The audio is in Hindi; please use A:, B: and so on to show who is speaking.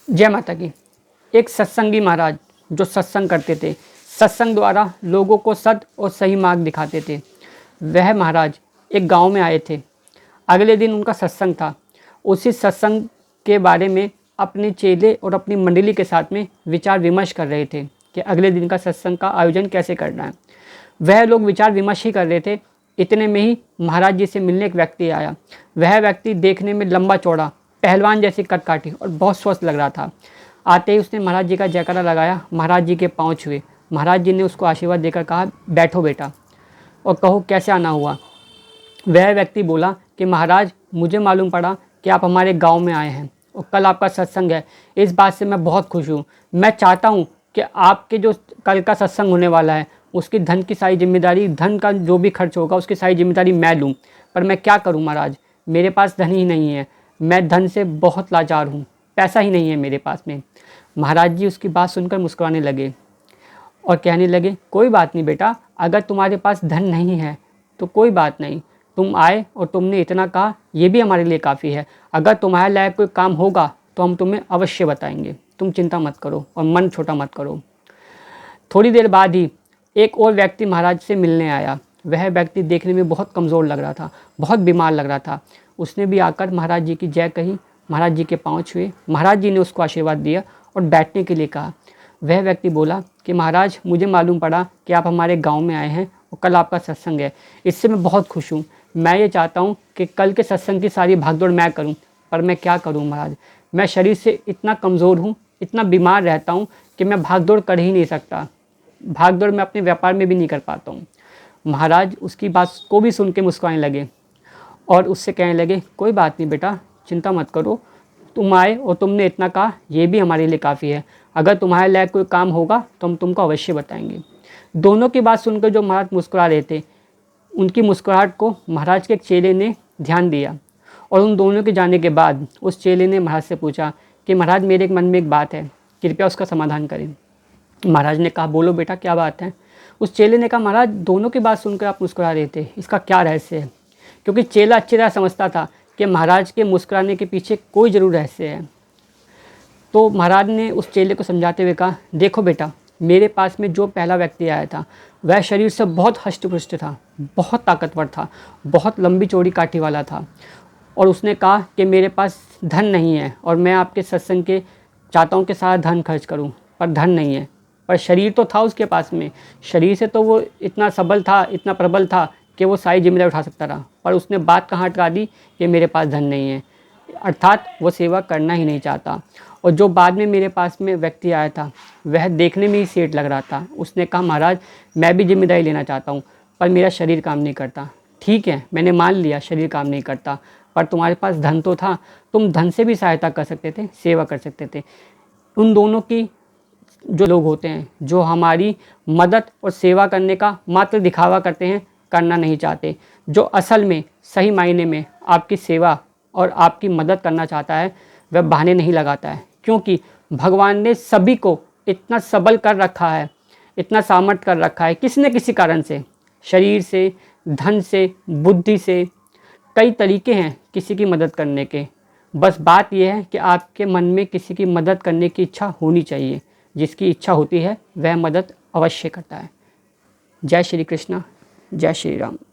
A: जय माता की। एक सत्संगी महाराज जो सत्संग करते थे, सत्संग द्वारा लोगों को सद और सही मार्ग दिखाते थे, वह महाराज एक गांव में आए थे। अगले दिन उनका सत्संग था। उसी सत्संग के बारे में अपने चेले और अपनी मंडली के साथ में विचार विमर्श कर रहे थे कि अगले दिन का सत्संग का आयोजन कैसे करना है। वह लोग विचार विमर्श ही कर रहे थे, इतने में ही महाराज जी से मिलने एक व्यक्ति आया। वह व्यक्ति देखने में लंबा चौड़ा, पहलवान जैसी कद काठी और बहुत स्वस्थ लग रहा था। आते ही उसने महाराज जी का जयकारा लगाया, महाराज जी के पाँव छुए। महाराज जी ने उसको आशीर्वाद देकर कहा, बैठो बेटा और कहो कैसे आना हुआ। वह व्यक्ति बोला कि महाराज, मुझे मालूम पड़ा कि आप हमारे गांव में आए हैं और कल आपका सत्संग है। इस बात से मैं बहुत खुश हूँ। मैं चाहता हूँ कि आपके जो कल का सत्संग होने वाला है उसकी धन की सारी जिम्मेदारी, धन का जो भी खर्च होगा उसकी सारी जिम्मेदारी मैं लूँ। पर मैं क्या करूँ महाराज, मेरे पास धन ही नहीं है। मैं धन से बहुत लाचार हूँ, पैसा ही नहीं है मेरे पास में। महाराज जी उसकी बात सुनकर मुस्कुराने लगे और कहने लगे, कोई बात नहीं बेटा, अगर तुम्हारे पास धन नहीं है तो कोई बात नहीं। तुम आए और तुमने इतना कहा, ये भी हमारे लिए काफ़ी है। अगर तुम्हारे लायक कोई काम होगा तो हम तुम्हें अवश्य बताएंगे। तुम चिंता मत करो और मन छोटा मत करो। थोड़ी देर बाद ही एक और व्यक्ति महाराज से मिलने आया। वह व्यक्ति देखने में बहुत कमज़ोर लग रहा था, बहुत बीमार लग रहा था। उसने भी आकर महाराज जी की जय कही, महाराज जी के पाँव छुए। महाराज जी ने उसको आशीर्वाद दिया और बैठने के लिए कहा। वह व्यक्ति बोला कि महाराज, मुझे मालूम पड़ा कि आप हमारे गांव में आए हैं और कल आपका सत्संग है। इससे मैं बहुत खुश हूँ। मैं ये चाहता हूँ कि कल के सत्संग की सारी भागदौड़ मैं करूँ, पर मैं क्या करूँ महाराज, मैं शरीर से इतना कमज़ोर हूँ, इतना बीमार रहता हूँ कि मैं भागदौड़ कर ही नहीं सकता। भागदौड़ मैं अपने व्यापार में भी नहीं कर पाता हूँ। महाराज उसकी बात को भी सुन के मुस्कुराने लगे और उससे कहने लगे, कोई बात नहीं बेटा, चिंता मत करो। तुम आए और तुमने इतना कहा, ये भी हमारे लिए काफ़ी है। अगर तुम्हारे लायक कोई काम होगा तो हम तुमको अवश्य बताएंगे। दोनों की बात सुनकर जो महाराज मुस्कुरा रहे थे, उनकी मुस्कुराहट को महाराज के एक चेले ने ध्यान दिया और उन दोनों के जाने के बाद उस चेले ने महाराज से पूछा कि महाराज, मेरे मन में एक बात है, कृपया उसका समाधान करें। महाराज ने कहा, बोलो बेटा, क्या बात है। उस चेले ने कहा, महाराज, दोनों की बात सुनकर आप मुस्कुरा रहे थे, इसका क्या रहस्य है। क्योंकि चेला अच्छी तरह समझता था कि महाराज के मुस्कुराने के पीछे कोई ज़रूर रहस्य है। तो महाराज ने उस चेले को समझाते हुए कहा, देखो बेटा, मेरे पास में जो पहला व्यक्ति आया था वह शरीर से बहुत हष्ट-पुष्ट था, बहुत ताकतवर था, बहुत लंबी चौड़ी काठी वाला था और उसने कहा कि मेरे पास धन नहीं है और मैं आपके सत्संग के चाहता हूँ कि सारा धन खर्च करूँ, पर धन नहीं है। पर शरीर तो था उसके पास में, शरीर से तो वो इतना सबल था, इतना प्रबल था कि वो सारी जिम्मेदारी उठा सकता रहा। पर उसने बात कहाँ अटका दी कि मेरे पास धन नहीं है, अर्थात वो सेवा करना ही नहीं चाहता। और जो बाद में मेरे पास में व्यक्ति आया था वह देखने में ही सेठ लग रहा था। उसने कहा, महाराज, मैं भी जिम्मेदारी लेना चाहता हूँ, पर मेरा शरीर काम नहीं करता। ठीक है, मैंने मान लिया शरीर काम नहीं करता, पर तुम्हारे पास धन तो था, तुम धन से भी सहायता कर सकते थे, सेवा कर सकते थे। उन दोनों की जो लोग होते हैं जो हमारी मदद और सेवा करने का मात्र दिखावा करते हैं, करना नहीं चाहते, जो असल में सही मायने में आपकी सेवा और आपकी मदद करना चाहता है, वह बहाने नहीं लगाता है। क्योंकि भगवान ने सभी को इतना सबल कर रखा है, इतना सामर्थ्य कर रखा है, किसी न किसी कारण से, शरीर से, धन से, बुद्धि से, कई तरीके हैं किसी की मदद करने के। बस बात यह है कि आपके मन में किसी की मदद करने की इच्छा होनी चाहिए। जिसकी इच्छा होती है वह मदद अवश्य करता है। जय श्री कृष्ण, जय श्री राम।